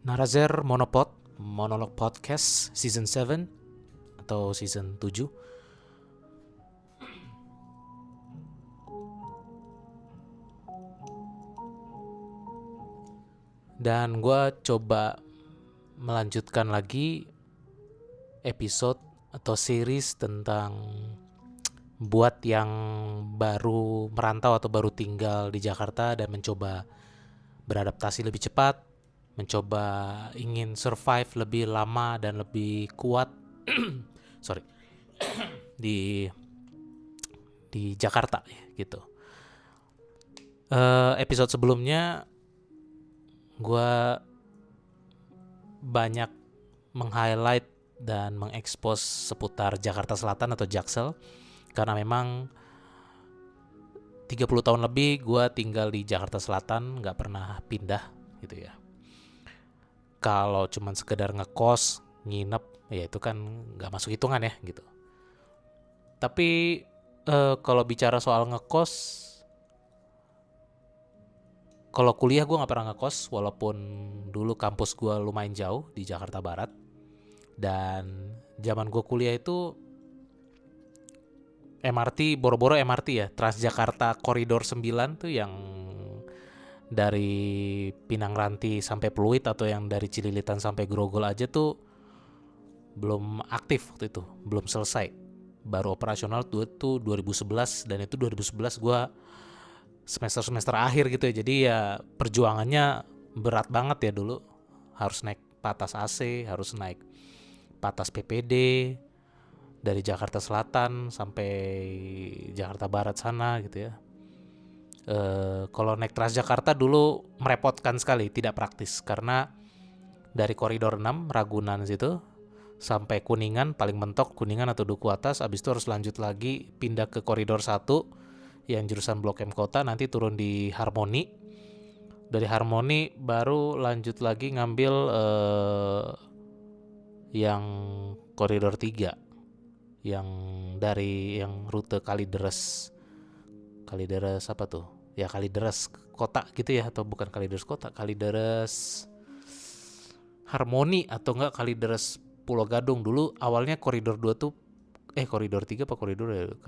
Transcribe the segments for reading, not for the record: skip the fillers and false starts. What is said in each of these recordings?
Narazer Monopod, Monolog Podcast Season 7 atau Season 7. Dan gue coba melanjutkan lagi episode atau series tentang buat yang baru merantau atau baru tinggal di Jakarta dan mencoba beradaptasi lebih cepat, mencoba ingin survive lebih lama dan lebih kuat sorry di Jakarta gitu. Episode sebelumnya gue banyak meng-highlight dan mengekspos seputar Jakarta Selatan atau Jaksel, karena memang 30 tahun lebih gue tinggal di Jakarta Selatan, gak pernah pindah gitu ya. Kalau cuman sekedar ngekos, nginep, ya itu kan gak masuk hitungan ya gitu. Tapi kalau bicara soal ngekos, kalau kuliah gue gak pernah ngekos, walaupun dulu kampus gue lumayan jauh di Jakarta Barat. Dan zaman gue kuliah itu MRT, boro-boro MRT ya, Transjakarta Koridor 9 tuh yang dari Pinang Ranti sampai Pluit atau yang dari Cililitan sampai Grogol aja tuh belum aktif waktu itu, belum selesai. Baru operasional tuh 2011, dan itu 2011 gue semester akhir gitu ya. Jadi ya perjuangannya berat banget ya dulu. Harus naik patas AC, harus naik patas PPD dari Jakarta Selatan sampai Jakarta Barat sana gitu ya. Kalau naik Transjakarta dulu merepotkan sekali, tidak praktis, karena dari koridor 6 Ragunan situ sampai Kuningan, paling mentok Kuningan atau Duku Atas, abis itu harus lanjut lagi pindah ke koridor 1 yang jurusan Blok M Kota, nanti turun di Harmoni. Dari Harmoni baru lanjut lagi ngambil yang koridor 3 yang dari yang rute Kalideres apa tuh ya, Kalideres kota gitu ya, atau bukan Kalideres kota, Kalideres Harmoni atau enggak Kalideres Pulau Gadung. Dulu awalnya koridor 2 tuh koridor 3 apa koridor 2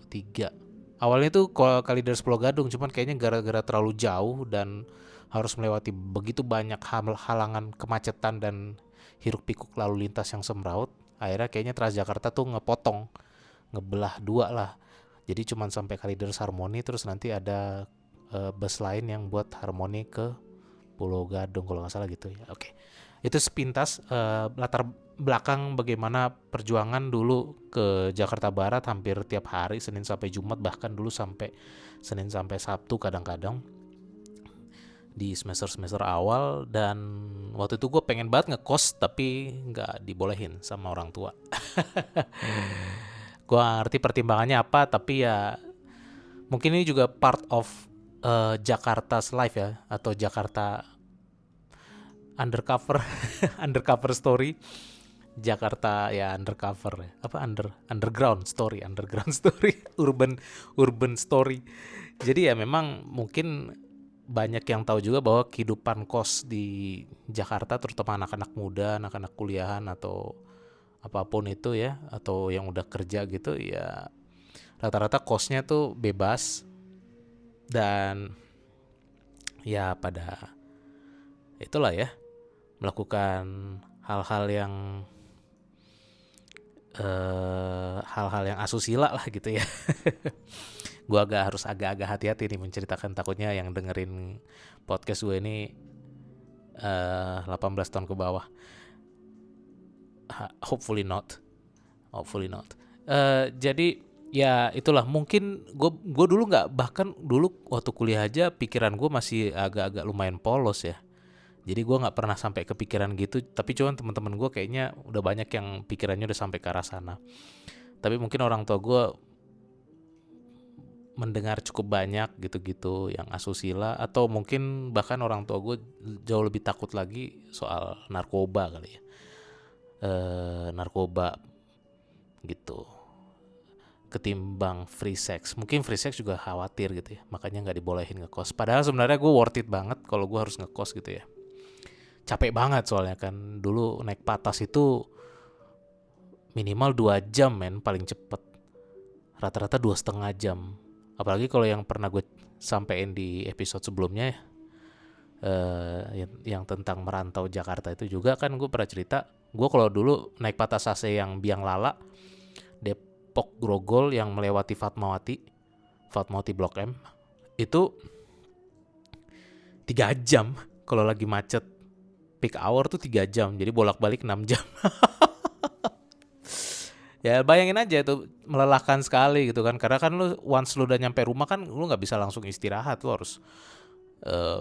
3 awalnya tuh Kalideres Pulau Gadung, cuman kayaknya gara-gara terlalu jauh dan harus melewati begitu banyak halangan kemacetan dan hiruk pikuk lalu lintas yang semraut, akhirnya kayaknya Transjakarta tuh ngepotong, ngebelah dua lah. Jadi cuman sampai Kalideres Harmoni, terus nanti ada bus lain yang buat Harmoni ke Pulau Gadung kalau nggak salah gitu ya. Oke. Itu sepintas latar belakang bagaimana perjuangan dulu ke Jakarta Barat hampir tiap hari, Senin sampai Jumat, bahkan dulu sampai Senin sampai Sabtu kadang-kadang di semester awal. Dan waktu itu gue pengen banget ngekos tapi nggak dibolehin sama orang tua. Gue ngerti pertimbangannya apa, tapi ya mungkin ini juga part of Jakarta's life ya, atau Jakarta undercover undercover story. Jakarta ya undercover ya, apa underground story urban story. Jadi ya memang mungkin banyak yang tahu juga bahwa kehidupan kos di Jakarta, terutama anak-anak muda, anak-anak kuliahan atau apapun itu ya, atau yang udah kerja gitu ya, rata-rata kosnya tuh bebas. Dan ya pada itulah ya, melakukan hal-hal yang asusila lah gitu ya. Gue harus agak hati-hati nih menceritakan, takutnya yang dengerin podcast gue ini 18 tahun ke bawah. Hopefully not. Jadi ya itulah, mungkin gue dulu nggak, bahkan dulu waktu kuliah aja pikiran gue masih agak-agak lumayan polos ya. Jadi gue nggak pernah sampai kepikiran gitu, tapi cuman teman-teman gue kayaknya udah banyak yang pikirannya udah sampai ke arah sana. Tapi mungkin orang tua gue mendengar cukup banyak gitu-gitu yang asusila, atau mungkin bahkan orang tua gue jauh lebih takut lagi soal narkoba kali ya. Narkoba gitu ketimbang free sex. Mungkin free sex juga khawatir gitu ya, makanya nggak dibolehin ngekos. Padahal sebenarnya gue worth it banget kalau gue harus ngekos gitu ya. capek banget soalnya kan. Dulu naik patas itu minimal 2 jam men, paling cepet. Rata-rata 2,5 jam. Apalagi kalau yang pernah gue sampein di episode sebelumnya, yang tentang merantau Jakarta itu juga kan gue pernah cerita. Gue kalau dulu naik patas AC yang Biang Lala, Depok Grogol yang melewati Fatmawati Blok M, itu 3 jam. Kalau lagi macet peak hour tuh 3 jam, jadi bolak-balik 6 jam. Ya bayangin aja itu, melelahkan sekali gitu kan, karena kan lu once lu udah nyampe rumah kan lu nggak bisa langsung istirahat, lu harus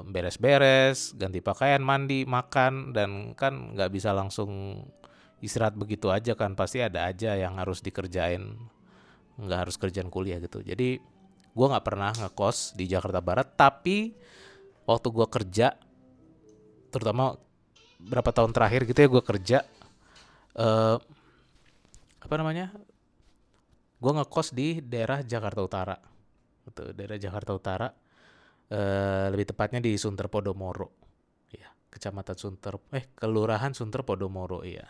beres-beres, ganti pakaian, mandi, makan, dan kan nggak bisa langsung istirahat begitu aja kan, pasti ada aja yang harus dikerjain, nggak harus kerjaan kuliah gitu. Jadi gue nggak pernah ngekos di Jakarta Barat, tapi waktu gue kerja, terutama berapa tahun terakhir gitu ya, gue kerja, eh, apa namanya, gue ngekos di daerah Jakarta Utara gitu, daerah Jakarta Utara, lebih tepatnya di Sunter Podomoro ya, kecamatan Sunter, kelurahan Sunter Podomoro ya.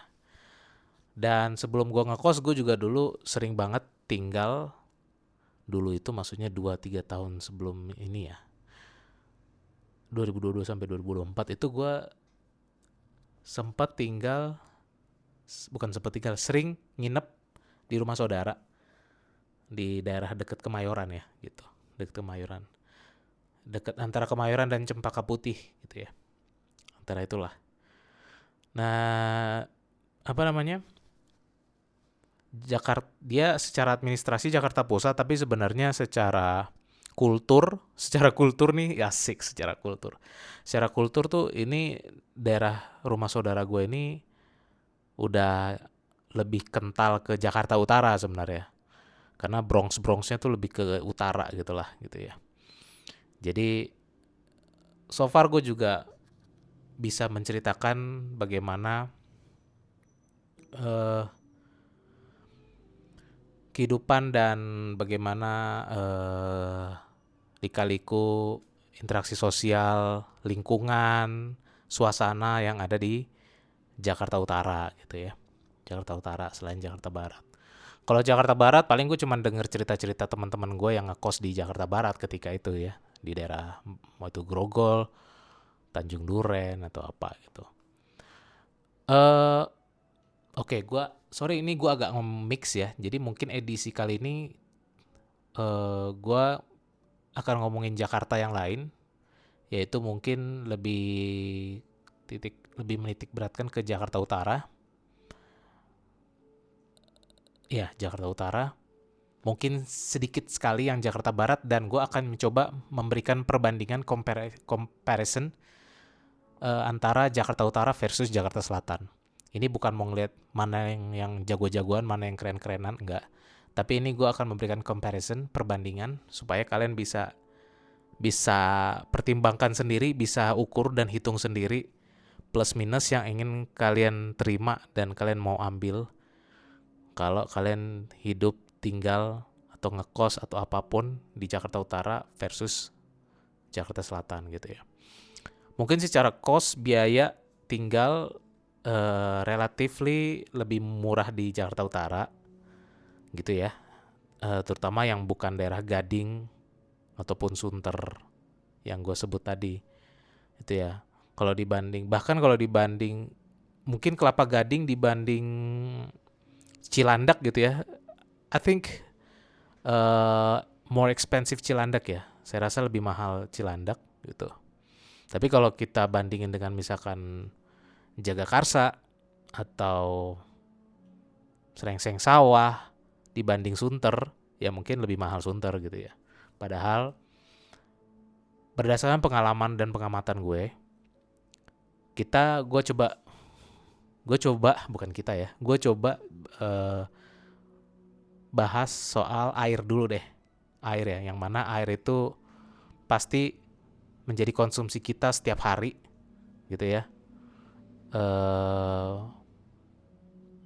Dan sebelum gue ngekos, gue juga dulu sering banget tinggal, dulu itu maksudnya 2-3 tahun sebelum ini ya, 2022 sampai 2024 itu gue sering nginep di rumah saudara di daerah dekat Kemayoran ya gitu, dekat Kemayoran, dekat antara Kemayoran dan Cempaka Putih gitu ya, antara itulah. Nah, apa namanya, Jakarta, dia secara administrasi Jakarta Pusat, tapi sebenarnya secara kultur nih, asik. Secara kultur tuh ini daerah rumah saudara gue ini udah lebih kental ke Jakarta Utara sebenarnya, karena Bronxnya tuh lebih ke utara gitulah gitu ya. Jadi so far gue juga bisa menceritakan bagaimana kehidupan dan bagaimana lika-liku interaksi sosial, lingkungan, suasana yang ada di Jakarta Utara gitu ya. Jakarta Utara selain Jakarta Barat. Kalau Jakarta Barat paling gue cuma denger cerita-cerita teman-teman gue yang ngekos di Jakarta Barat ketika itu ya, di daerah mau itu Grogol, Tanjung Duren atau apa gitu. Oke, sorry ini gue agak nge-mix ya. Jadi mungkin edisi kali ini gue akan ngomongin Jakarta yang lain, yaitu mungkin lebih menitik beratkan ke Jakarta Utara. Ya, Jakarta Utara. Mungkin sedikit sekali yang Jakarta Barat, dan gue akan mencoba memberikan perbandingan comparison antara Jakarta Utara versus Jakarta Selatan. Ini bukan mau ngeliat mana yang jago-jagoan, mana yang keren-kerenan, enggak. Tapi ini gue akan memberikan comparison, perbandingan, supaya kalian bisa pertimbangkan sendiri, bisa ukur dan hitung sendiri plus minus yang ingin kalian terima dan kalian mau ambil kalau kalian hidup, tinggal, atau ngekos atau apapun di Jakarta Utara versus Jakarta Selatan gitu ya. Mungkin secara kos, biaya tinggal relatively lebih murah di Jakarta Utara gitu ya, terutama yang bukan daerah Gading ataupun Sunter yang gue sebut tadi itu ya. Kalau dibanding mungkin Kelapa Gading dibanding Cilandak gitu ya, I think more expensive Cilandak ya. Saya rasa lebih mahal Cilandak gitu. Tapi kalau kita bandingin dengan misalkan Jagakarsa atau Srengseng Sawah dibanding Sunter, ya mungkin lebih mahal Sunter gitu ya. Padahal berdasarkan pengalaman dan pengamatan gue coba bahas soal air dulu deh. Air ya, yang mana air itu pasti menjadi konsumsi kita setiap hari gitu ya.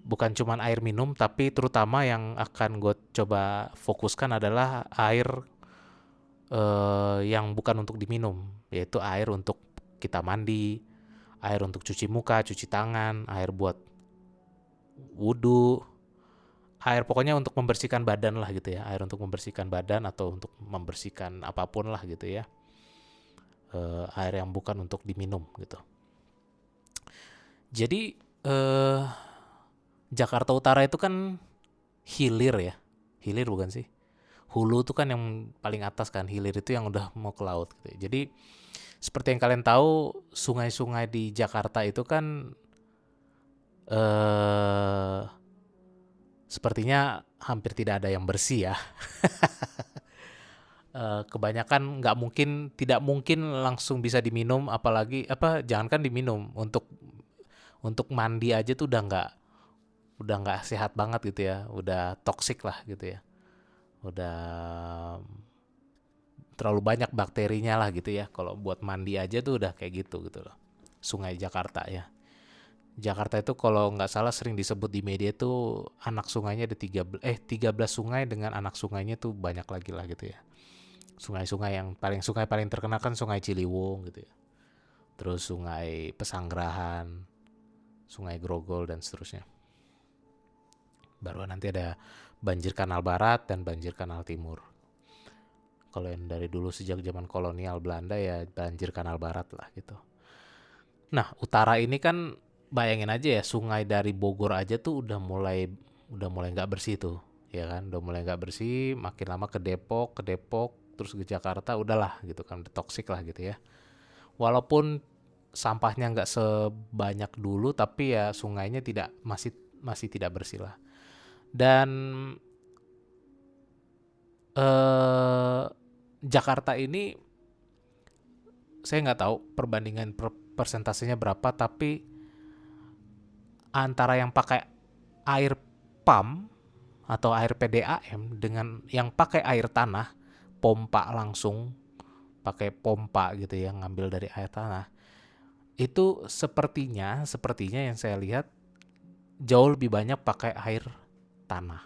Bukan cuma air minum, tapi terutama yang akan gue coba fokuskan adalah air yang bukan untuk diminum, yaitu air untuk kita mandi, air untuk cuci muka, cuci tangan, air buat wudhu, air pokoknya untuk membersihkan badan lah gitu ya, air untuk membersihkan badan atau untuk membersihkan apapun lah gitu ya. Air yang bukan untuk diminum gitu. Jadi Jakarta Utara itu kan hilir ya, hilir bukan sih? Hulu itu kan yang paling atas kan, hilir itu yang udah mau ke laut gitu. Jadi seperti yang kalian tahu, sungai-sungai di Jakarta itu kan sepertinya hampir tidak ada yang bersih ya. Kebanyakan tidak mungkin langsung bisa diminum, apalagi jangankan diminum, untuk mandi aja tuh udah nggak sehat banget gitu ya, udah toksik lah gitu ya, udah terlalu banyak bakterinya lah gitu ya. Kalau buat mandi aja tuh udah kayak gitu loh. Sungai Jakarta ya. Jakarta itu kalau nggak salah sering disebut di media tuh anak sungainya ada 13 sungai, dengan anak sungainya tuh banyak lagi lah gitu ya. Sungai paling terkenal kan Sungai Ciliwung gitu ya. Terus Sungai Pesanggerahan, Sungai Grogol dan seterusnya. Baru nanti ada banjir Kanal Barat dan banjir Kanal Timur. Kalau yang dari dulu sejak zaman kolonial Belanda ya banjir Kanal Barat lah gitu. Nah, utara ini kan bayangin aja ya, sungai dari Bogor aja tuh udah mulai nggak bersih tuh, ya kan? Udah mulai nggak bersih, makin lama ke Depok, terus ke Jakarta, udahlah gitu kan, udah toksik lah gitu ya. Walaupun sampahnya nggak sebanyak dulu, tapi ya sungainya masih tidak bersih lah. Dan Jakarta ini saya nggak tahu perbandingan persentasenya berapa, tapi antara yang pakai air pump atau air PDAM dengan yang pakai air tanah, pompa langsung, pakai pompa gitu ya, ngambil dari air tanah, itu sepertinya yang saya lihat jauh lebih banyak pakai air tanah.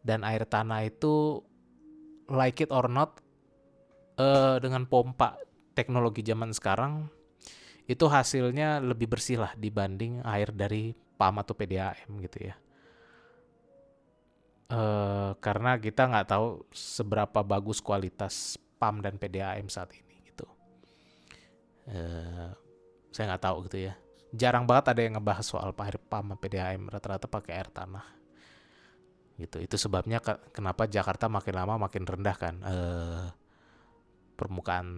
Dan air tanah itu, like it or not, dengan pompa teknologi zaman sekarang itu hasilnya lebih bersih lah dibanding air dari PAM atau PDAM gitu ya. Karena kita nggak tahu seberapa bagus kualitas PAM dan PDAM saat ini gitu. Saya nggak tahu gitu ya. Jarang banget ada yang ngebahas soal air PAM dan PDAM, rata-rata pakai air tanah. Gitu. Itu sebabnya kenapa Jakarta makin lama makin rendah kan. Permukaan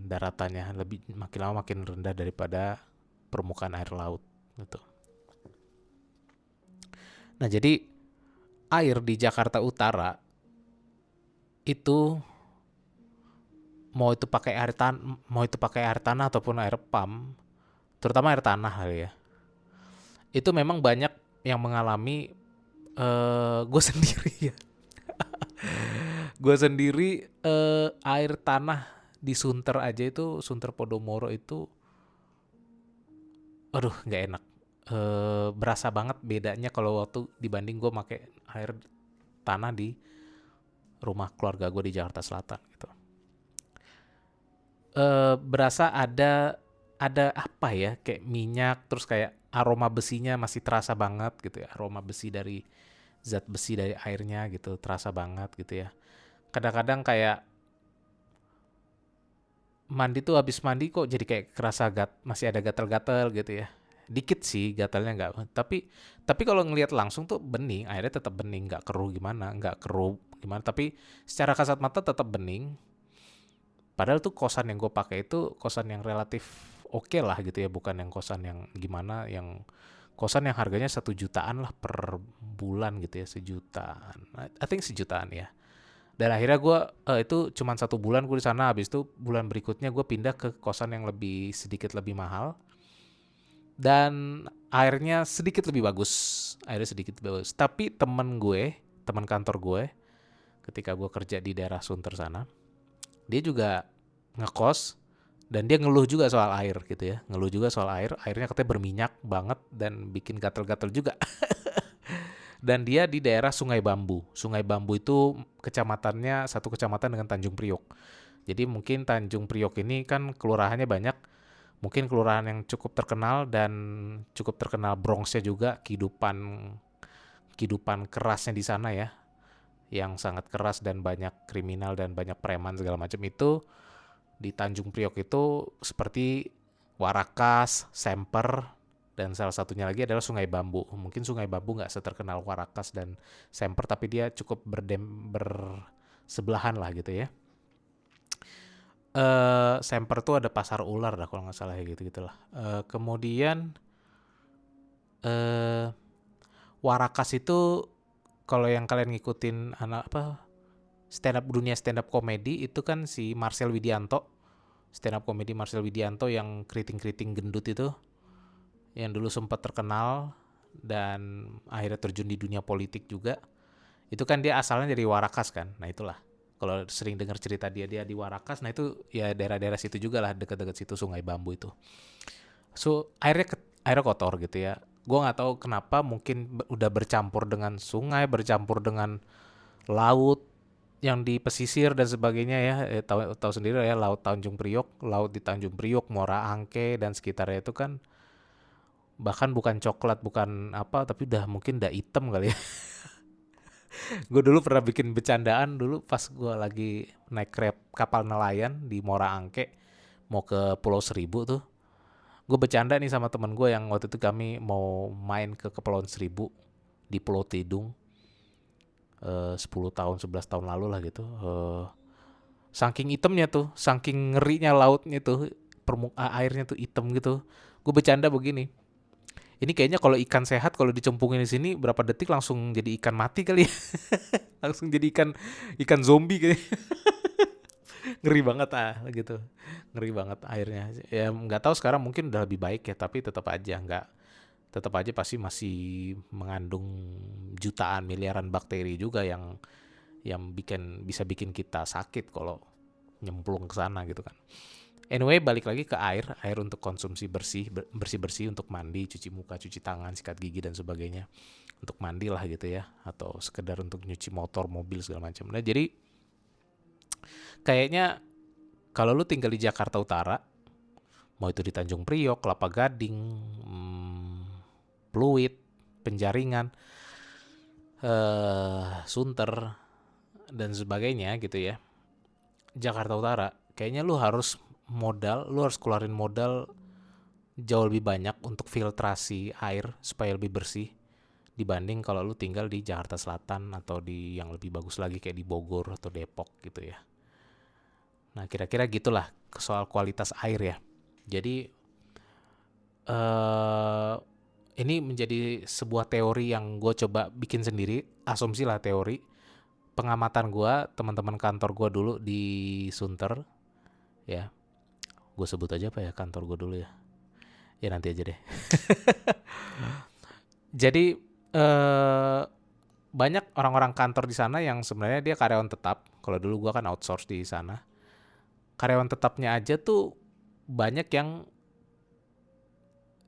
daratannya makin lama makin rendah daripada permukaan air laut gitu. Nah, jadi air di Jakarta Utara itu mau itu pakai air tanah ataupun air pump, terutama air tanah kali ya. Itu memang banyak yang mengalami, gue sendiri ya. Gue sendiri air tanah di Sunter aja itu, Sunter Podomoro itu, aduh nggak enak. Berasa banget bedanya kalau waktu dibanding gue pakai air tanah di rumah keluarga gue di Jakarta Selatan gitu. Berasa ada apa ya, kayak minyak, terus kayak aroma besinya masih terasa banget gitu ya, aroma besi dari zat besi dari airnya gitu terasa banget gitu ya. Kadang-kadang kayak mandi tuh, habis mandi kok jadi kayak kerasa masih ada gatal-gatal gitu ya. Dikit sih gatalnya, nggak, tapi kalau ngelihat langsung tuh bening, airnya tetap bening, nggak keruh gimana, tapi secara kasat mata tetap bening. Padahal tuh kosan yang gue pakai itu kosan yang relatif oke lah gitu ya, bukan yang kosan yang gimana, yang kosan yang harganya 1 jutaan lah per bulan gitu ya, 1 jutaan, I think 1 jutaan ya. Dan akhirnya gue itu cuma 1 bulan gue di sana, habis itu bulan berikutnya gue pindah ke kosan yang sedikit lebih mahal dan airnya sedikit lebih bagus, Tapi teman kantor gue, ketika gue kerja di daerah Sunter sana, dia juga ngekos dan dia ngeluh juga soal air gitu ya, airnya katanya berminyak banget dan bikin gatal-gatal juga. Dan dia di daerah Sungai Bambu. Sungai Bambu itu satu kecamatan dengan Tanjung Priok. Jadi mungkin Tanjung Priok ini kan kelurahannya banyak, Mungkin kelurahan yang cukup terkenal dan cukup terkenal Bronxnya juga, kehidupan kerasnya di sana ya, yang sangat keras dan banyak kriminal dan banyak preman segala macam itu. Di Tanjung Priok itu seperti Warakas, Semper, dan salah satunya lagi adalah Sungai Bambu. Mungkin Sungai Bambu nggak seterkenal Warakas dan Semper, tapi dia cukup bersebelahan lah gitu ya. Semper tuh ada pasar ular dah kalau nggak salah ya gitu gitulah. Kemudian eh Warakas itu kalau yang kalian ngikutin anak apa stand up komedi itu kan si Marcel Widianto, stand up komedi Marcel Widianto yang keriting-keriting gendut itu, yang dulu sempat terkenal dan akhirnya terjun di dunia politik juga. Itu kan dia asalnya dari Warakas kan. Nah itulah. Kalau sering dengar cerita dia di Warakas, nah itu ya daerah-daerah situ juga lah, dekat-dekat situ Sungai Bambu itu. So airnya kotor gitu ya. Gue nggak tahu kenapa, mungkin udah bercampur dengan sungai, bercampur dengan laut yang di pesisir dan sebagainya ya. Tahu sendiri ya, laut Tanjung Priok, laut di Tanjung Priok, Muara Angke dan sekitarnya itu kan bahkan bukan coklat, bukan apa, tapi mungkin udah hitam kali ya. Gue dulu pernah bikin bercandaan dulu pas gue lagi naik kapal nelayan di Muara Angke mau ke Pulau Seribu tuh. Gue bercanda nih sama temen gue yang waktu itu kami mau main ke Kepulauan Seribu di Pulau Tidung 10 tahun 11 tahun lalu lah gitu. Saking hitamnya tuh, saking ngerinya lautnya tuh, airnya tuh hitam gitu. Gue bercanda begini, ini kayaknya kalau ikan sehat kalau dicemplungin di sini berapa detik langsung jadi ikan mati kali ya. Langsung jadi ikan zombie kayaknya. Ngeri banget gitu. Ngeri banget airnya. Ya nggak tahu sekarang mungkin udah lebih baik ya, tapi tetap aja pasti masih mengandung jutaan miliaran bakteri juga yang bisa bikin kita sakit kalau nyemplung ke sana gitu kan. Anyway, balik lagi ke air untuk konsumsi bersih untuk mandi, cuci muka, cuci tangan, sikat gigi dan sebagainya. Untuk mandi lah gitu ya, atau sekedar untuk nyuci motor, mobil segala macam. Nah, jadi kayaknya kalau lu tinggal di Jakarta Utara, mau itu di Tanjung Priok, Kelapa Gading, Pluit, Penjaringan, Sunter dan sebagainya gitu ya. Jakarta Utara, kayaknya lu harus keluarin modal jauh lebih banyak untuk filtrasi air supaya lebih bersih dibanding kalau lu tinggal di Jakarta Selatan atau di yang lebih bagus lagi kayak di Bogor atau Depok gitu ya. Nah, kira-kira gitulah soal kualitas air ya. Jadi ini menjadi sebuah teori yang gue coba bikin sendiri, asumsi lah teori. Pengamatan gue, teman-teman kantor gue dulu di Sunter, ya, gue sebut aja apa ya kantor gue dulu ya. Ya nanti aja deh. Jadi banyak orang-orang kantor di sana yang sebenarnya dia karyawan tetap. Kalau dulu gue kan outsource di sana. Karyawan tetapnya aja tuh banyak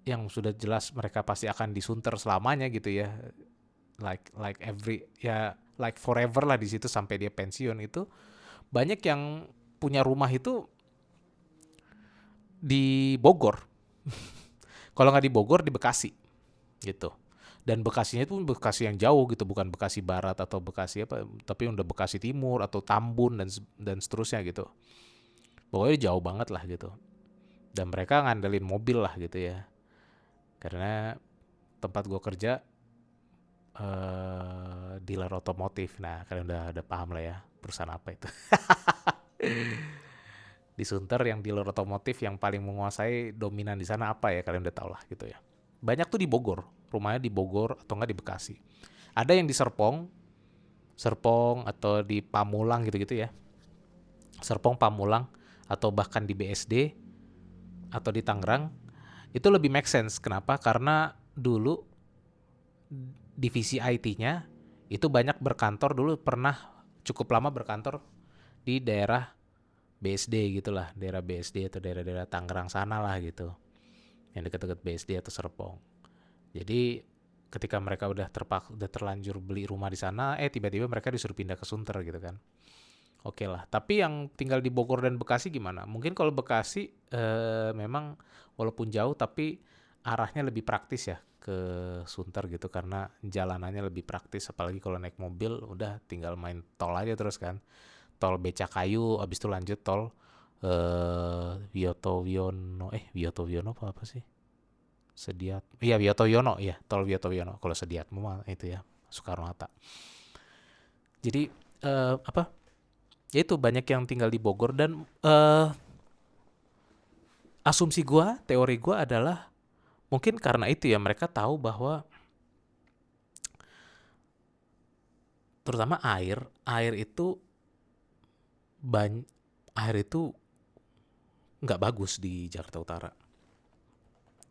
yang sudah jelas mereka pasti akan disunter selamanya gitu ya. Like forever lah di situ sampai dia pensiun itu. Banyak yang punya rumah itu di Bogor. Kalau nggak di Bogor, di Bekasi gitu. Dan Bekasinya itu Bekasi yang jauh gitu, bukan Bekasi Barat atau Bekasi apa, tapi udah Bekasi Timur atau Tambun dan seterusnya gitu. Pokoknya jauh banget lah gitu. Dan mereka ngandelin mobil lah gitu ya. Karena tempat gue kerja dealer otomotif. Nah, kalian udah paham lah ya perusahaan apa itu. Di Sunter yang dealer otomotif yang paling menguasai dominan di sana apa ya, kalian udah tau lah gitu ya. Banyak tuh di Bogor, rumahnya di Bogor atau enggak di Bekasi. Ada yang di Serpong atau di Pamulang gitu-gitu ya. Serpong, Pamulang atau bahkan di BSD atau di Tangerang. Itu lebih make sense. Kenapa? Karena dulu divisi IT-nya itu banyak berkantor, dulu pernah cukup lama berkantor di daerah BSD gitulah, daerah BSD atau daerah-daerah Tangerang sana lah gitu, yang dekat-dekat BSD atau Serpong. Jadi ketika mereka udah terlanjur beli rumah di sana, tiba-tiba mereka disuruh pindah ke Sunter gitu kan. Oke lah. Tapi yang tinggal di Bogor dan Bekasi gimana? Mungkin kalau Bekasi memang walaupun jauh tapi arahnya lebih praktis ya ke Sunter gitu karena jalanannya lebih praktis. Apalagi kalau naik mobil udah tinggal main tol aja terus kan. Tol Becakayu, abis itu lanjut tol Wiyoto Wiono apa sih? Sediat. Iya Wiyoto Wiono ya, tol Wiyoto Wiono. Kalau Sediatmo mah itu ya Soekarno Hatta. Jadi apa? Ya itu banyak yang tinggal di Bogor dan asumsi gua, teori gua adalah mungkin karena itu ya mereka tahu bahwa terutama air itu ban air itu nggak bagus di Jakarta Utara.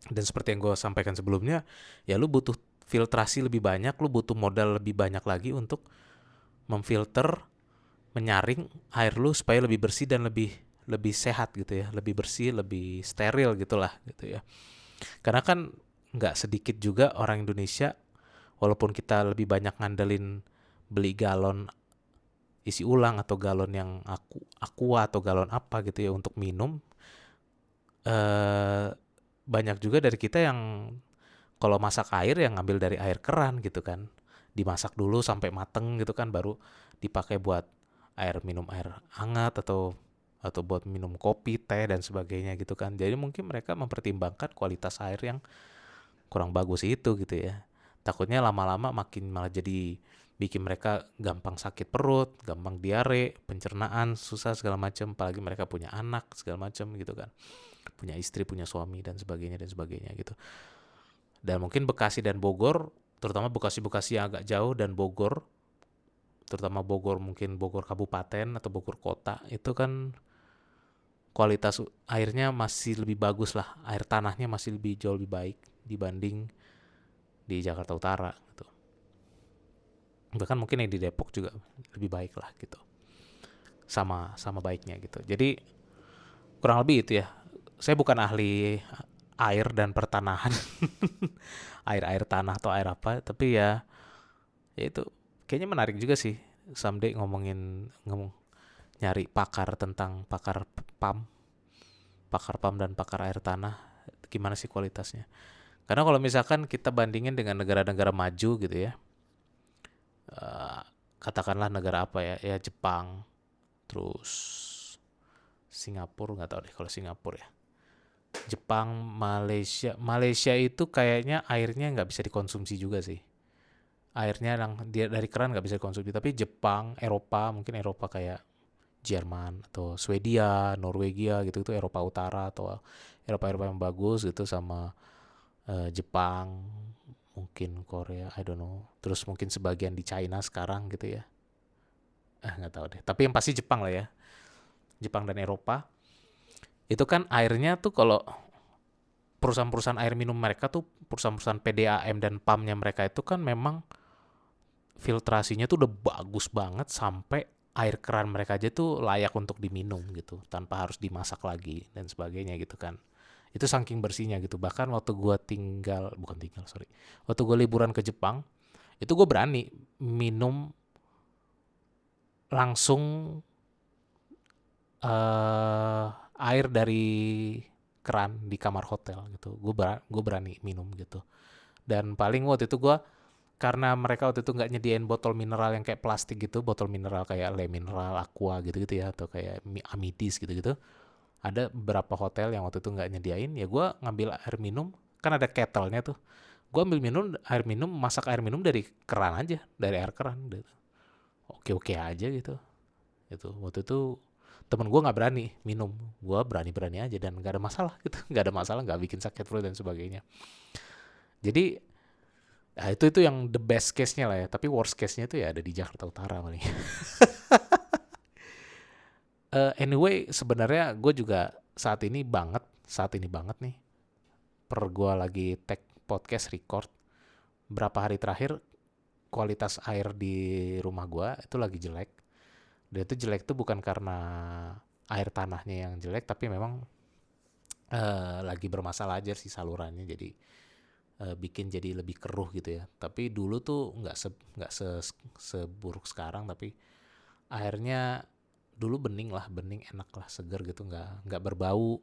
Dan seperti yang gue sampaikan sebelumnya, ya lu butuh filtrasi lebih banyak, lu butuh modal lebih banyak lagi untuk memfilter, menyaring air lu supaya lebih bersih dan lebih lebih sehat gitu ya, lebih bersih, lebih steril gitulah gitu ya. Karena kan nggak sedikit juga orang Indonesia, walaupun kita lebih banyak ngandelin beli galon isi ulang atau galon yang aqua atau galon apa gitu ya untuk minum, eh, banyak juga dari kita yang kalau masak air yang ngambil dari air keran gitu kan, dimasak dulu sampai mateng gitu kan baru dipakai buat minum air hangat atau buat minum kopi teh dan sebagainya gitu kan. Jadi mungkin mereka mempertimbangkan kualitas air yang kurang bagus itu gitu ya. Takutnya lama-lama makin malah jadi bikin mereka gampang sakit perut, gampang diare, pencernaan susah segala macam. Apalagi mereka punya anak segala macam gitu kan, punya istri, punya suami dan sebagainya gitu. Dan mungkin Bekasi dan Bogor, terutama Bekasi-Bekasi yang agak jauh dan Bogor, terutama Bogor mungkin Bogor Kabupaten atau Bogor Kota, itu kan kualitas airnya masih lebih bagus lah, air tanahnya masih jauh lebih baik dibanding di Jakarta Utara gitu. Bahkan mungkin yang di Depok juga lebih baik lah gitu. Sama sama baiknya gitu. Jadi kurang lebih itu ya. Saya bukan ahli air dan pertanahan, air tanah atau air apa, tapi ya itu kayaknya menarik juga sih someday ngomong nyari PAM, pakar PAM dan pakar air tanah gimana sih kualitasnya. Karena kalau misalkan kita bandingin dengan negara-negara maju gitu ya, eh, katakanlah negara apa ya Jepang, terus Singapura nggak tahu deh kalau Singapura ya. Jepang, Malaysia itu kayaknya airnya nggak bisa dikonsumsi juga sih. Airnya yang dia dari keran nggak bisa dikonsumsi. Tapi Jepang, Eropa, mungkin Eropa kayak Jerman atau Swedia, Norwegia gitu itu Eropa Utara atau Eropa yang bagus gitu sama Jepang, mungkin Korea, I don't know. Terus mungkin sebagian di China sekarang gitu ya. Nggak tahu deh. Tapi yang pasti Jepang lah ya. Jepang dan Eropa. Itu kan airnya tuh kalau perusahaan-perusahaan air minum mereka tuh perusahaan-perusahaan PDAM dan PAM-nya mereka itu kan memang filtrasinya tuh udah bagus banget sampai air keran mereka aja tuh layak untuk diminum gitu tanpa harus dimasak lagi dan sebagainya gitu kan. Itu saking bersihnya gitu. Bahkan waktu gue waktu gue liburan ke Jepang itu gue berani minum langsung eh air dari keran di kamar hotel gitu. Gue berani minum gitu. Dan paling waktu itu gue karena mereka waktu itu nggak nyediain botol mineral yang kayak plastik gitu, botol mineral kayak Le Mineral, Aqua gitu-gitu ya, atau kayak Amitis gitu-gitu. Ada beberapa hotel yang waktu itu nggak nyediain, ya gue ngambil air minum, kan ada kettle-nya tuh. Gue ambil air minum, masak air minum dari keran aja, dari air keran. Gitu. Oke-oke aja gitu. Itu waktu itu temen gue nggak berani minum, gue berani-berani aja dan nggak ada masalah gitu, nggak ada masalah, nggak bikin sakit perut dan sebagainya. Jadi itu yang the best case-nya lah ya. Tapi worst case-nya itu ya ada di Jakarta Utara paling. Anyway, sebenarnya gue juga saat ini banget nih. Per gue lagi tag podcast record. Berapa hari terakhir kualitas air di rumah gue itu lagi jelek. Dan itu jelek tuh bukan karena air tanahnya yang jelek, tapi memang lagi bermasalah aja sih salurannya. Jadi bikin jadi lebih keruh gitu ya. Tapi dulu tuh nggak seburuk sekarang, tapi airnya dulu bening lah, bening enak lah, seger gitu, nggak berbau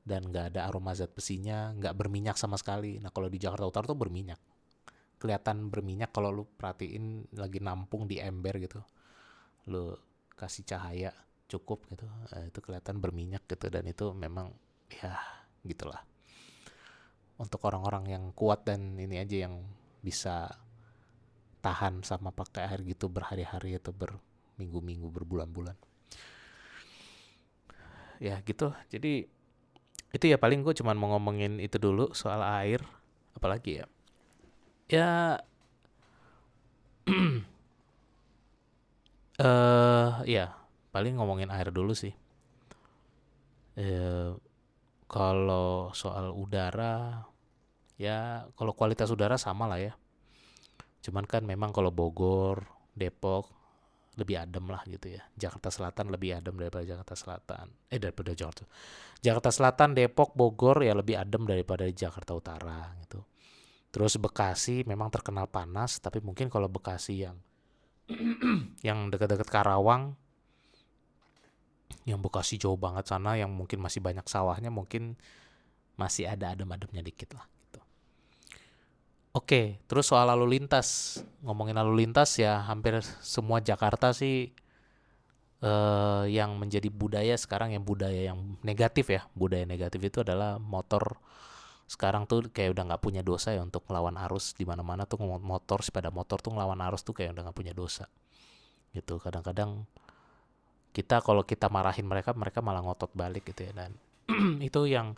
dan nggak ada aroma zat besinya, nggak berminyak sama sekali. Nah kalau di Jakarta Utara tuh berminyak, kelihatan berminyak kalau lu perhatiin lagi nampung di ember gitu, lu kasih cahaya cukup gitu, itu kelihatan berminyak gitu. Dan itu memang ya gitulah, untuk orang-orang yang kuat dan ini aja yang bisa tahan sama pakai air gitu berhari-hari atau berminggu-minggu, berbulan-bulan. Ya gitu. Jadi itu ya, paling gue cuman mau ngomongin itu dulu soal air. Apalagi ya, ya ya paling ngomongin air dulu sih. eh Kalau soal udara, ya kalau kualitas udara sama lah ya, cuman kan memang kalau Bogor, Depok lebih adem lah gitu ya. Jakarta Selatan lebih adem daripada Jakarta Selatan. Daripada Jakarta Selatan, Depok, Bogor ya lebih adem daripada Jakarta Utara gitu. Terus Bekasi memang terkenal panas, tapi mungkin kalau Bekasi yang dekat-dekat Karawang, yang Bekasi jauh banget sana, yang mungkin masih banyak sawahnya, mungkin masih ada adem-ademnya dikit lah gitu. Oke, terus soal lalu lintas. Ngomongin lalu lintas ya, hampir semua Jakarta sih yang menjadi budaya sekarang, yang budaya yang negatif ya. Budaya negatif itu adalah motor. Sekarang tuh kayak udah nggak punya dosa ya untuk melawan arus. Di mana-mana tuh sepeda motor tuh ngelawan arus tuh kayak udah nggak punya dosa gitu. Kadang-kadang kalau kita marahin mereka, mereka malah ngotot balik gitu ya. Dan itu yang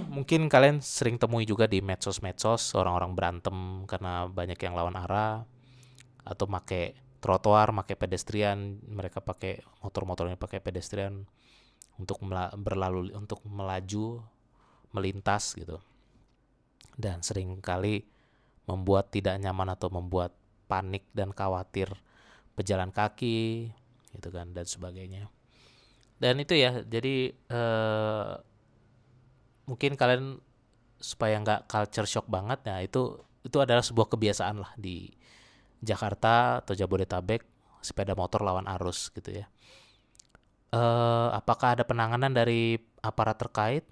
mungkin kalian sering temui juga di medsos-medsos, orang-orang berantem karena banyak yang lawan arah atau make trotoar, make pedestrian. Mereka pakai motor-motornya, pakai pedestrian untuk untuk melaju, melintas gitu. Dan sering kali membuat tidak nyaman atau membuat panik dan khawatir pejalan kaki gitu kan, dan sebagainya. Dan itu ya, jadi mungkin kalian supaya nggak culture shock banget, nah itu adalah sebuah kebiasaan lah di Jakarta atau Jabodetabek, sepeda motor lawan arus gitu ya. Apakah ada penanganan dari aparat terkait?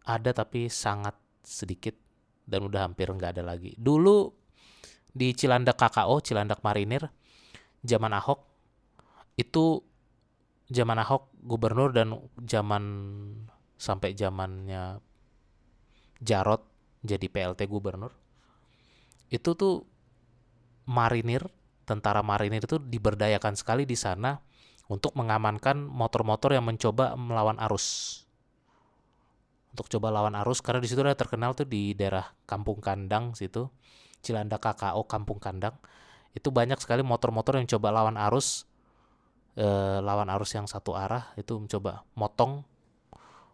Ada, tapi sangat sedikit dan udah hampir nggak ada lagi. Dulu di Cilandak KKO, Cilandak Marinir, zaman Ahok, itu zaman Ahok gubernur dan sampai zamannya Jarot jadi PLT gubernur, itu tuh marinir, tentara marinir itu diberdayakan sekali di sana untuk mengamankan motor-motor yang mencoba melawan arus. Untuk coba lawan arus, karena di situ udah terkenal tuh di daerah Kampung Kandang situ, Cilandak KKO Kampung Kandang. Itu banyak sekali motor-motor yang coba lawan arus yang satu arah, itu mencoba motong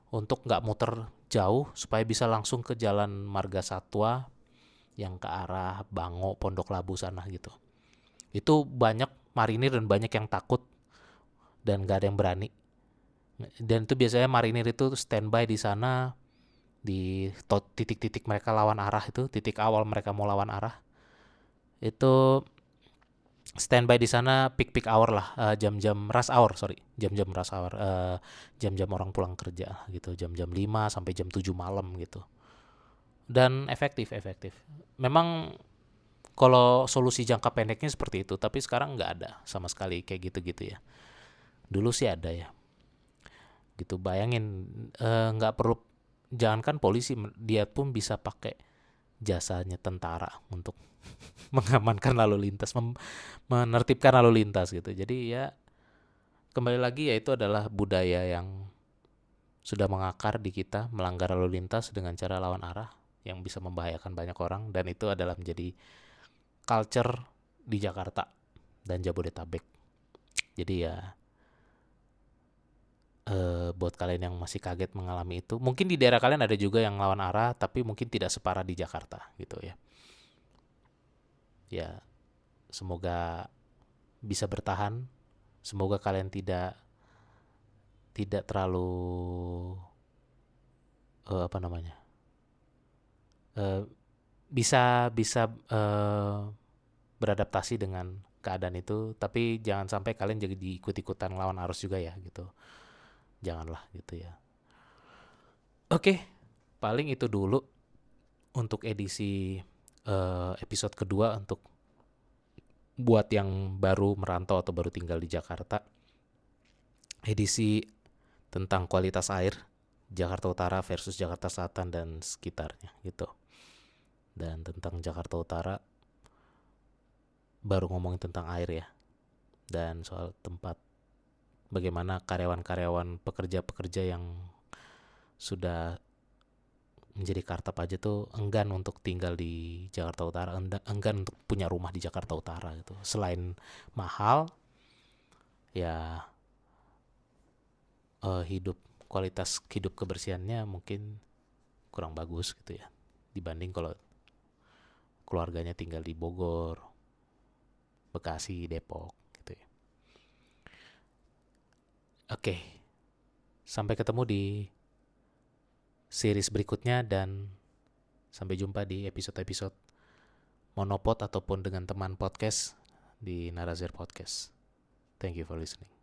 untuk nggak muter jauh supaya bisa langsung ke Jalan Marga Satwa yang ke arah Bango, Pondok Labu sana gitu. Itu banyak marinir dan banyak yang takut dan gak ada yang berani. Dan itu biasanya marinir itu standby di sana di titik-titik mereka lawan arah, itu titik awal mereka mau lawan arah. Itu standby di sana peak hour lah, jam-jam rush hour, jam-jam rush hour, jam-jam orang pulang kerja gitu, jam-jam 5 sampai jam 7 malam gitu. Dan efektif. Memang kalau solusi jangka pendeknya seperti itu, tapi sekarang nggak ada sama sekali kayak gitu-gitu ya. Dulu sih ada ya. Gitu, bayangin, nggak perlu, jangankan polisi, dia pun bisa pakai jasanya tentara untuk mengamankan lalu lintas, menertibkan lalu lintas gitu. Jadi ya kembali lagi ya, itu adalah budaya yang sudah mengakar di kita, melanggar lalu lintas dengan cara lawan arah yang bisa membahayakan banyak orang, dan itu adalah menjadi culture di Jakarta dan Jabodetabek. Jadi ya buat kalian yang masih kaget mengalami itu, mungkin di daerah kalian ada juga yang lawan arah, tapi mungkin tidak separah di Jakarta gitu ya. Ya, semoga bisa bertahan. Semoga kalian tidak terlalu apa namanya, bisa beradaptasi dengan keadaan itu, tapi jangan sampai kalian jadi ikut-ikutan lawan arus juga ya gitu. Janganlah gitu ya. Oke, paling itu dulu untuk edisi episode kedua untuk buat yang baru merantau atau baru tinggal di Jakarta. Edisi tentang kualitas air Jakarta Utara versus Jakarta Selatan dan sekitarnya gitu. Dan tentang Jakarta Utara baru ngomongin tentang air ya. Dan soal tempat, bagaimana karyawan-karyawan pekerja-pekerja yang sudah menjadi kartap aja tuh enggan untuk tinggal di Jakarta Utara, enggan untuk punya rumah di Jakarta Utara gitu. Selain mahal, ya kualitas hidup kebersihannya mungkin kurang bagus gitu ya, dibanding kalau keluarganya tinggal di Bogor, Bekasi, Depok gitu ya. Oke, sampai ketemu di series berikutnya dan sampai jumpa di episode-episode monopod ataupun dengan teman podcast di Narazir Podcast. Thank you for listening.